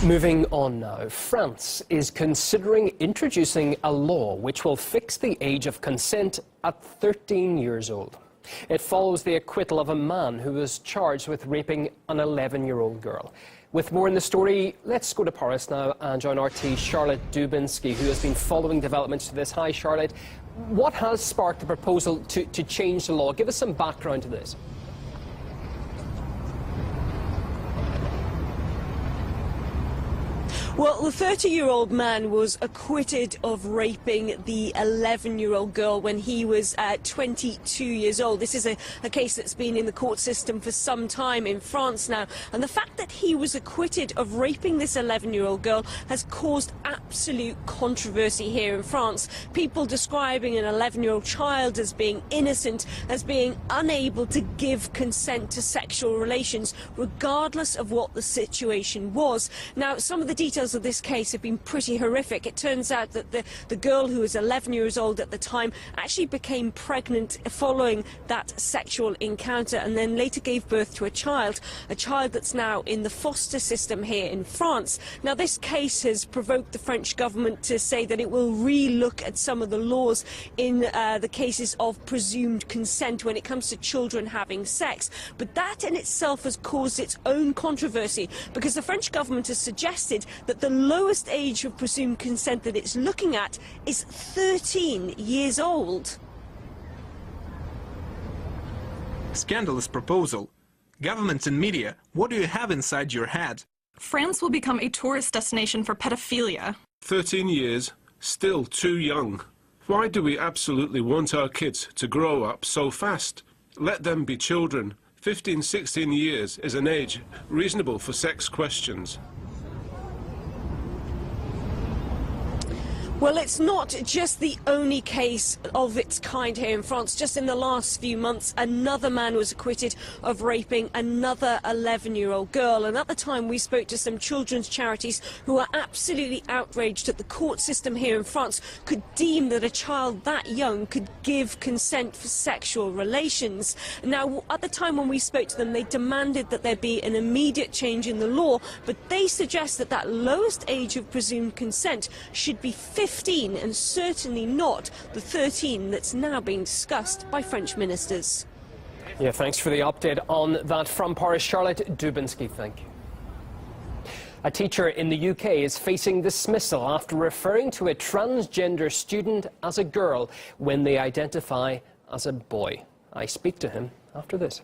Moving on now, France is considering introducing a law which will fix the age of consent at 13 years old. It follows the acquittal of a man who was charged with raping an 11-year-old girl. With more in the story, let's go to Paris now and join RT's Charlotte Dubinsky, who has been following developments to this. Hi, Charlotte. What has sparked the proposal to change the law? Give us some background to this. Well, the 30-year-old man was acquitted of raping the 11-year-old girl when he was 22 years old. This is a case that's been in the court system for some time in France now. And the fact that he was acquitted of raping this 11-year-old girl has caused absolute controversy here in France. People describing an 11-year-old child as being innocent, as being unable to give consent to sexual relations, regardless of what the situation was. Now, some of the details of this case have been pretty horrific. It turns out that the girl, who was 11 years old at the time, actually became pregnant following that sexual encounter and then later gave birth to a child that's now in the foster system here in France. Now, this case has provoked the French government to say that it will re-look at some of the laws in the cases of presumed consent when it comes to children having sex. But that in itself has caused its own controversy, because the French government has suggested that the lowest age of presumed consent that it's looking at is 13 years old. Scandalous proposal. Governments and media, what do you have inside your head? France will become a tourist destination for pedophilia. 13 years, still too young. Why do we absolutely want our kids to grow up so fast? Let them be children. 15, 16 years is an age reasonable for sex questions. Well, it's not just the only case of its kind here in France. Just in the last few months, another man was acquitted of raping another 11-year-old girl. And at the time, we spoke to some children's charities who are absolutely outraged that the court system here in France could deem that a child that young could give consent for sexual relations. Now, at the time when we spoke to them, they demanded that there be an immediate change in the law, but they suggest that that lowest age of presumed consent should be 15, and certainly not the 13 that's now being discussed by French ministers. Yeah, thanks for the update on that from Paris. Charlotte Dubinsky, thank you. A teacher in the UK is facing dismissal after referring to a transgender student as a girl when they identify as a boy. I speak to him after this.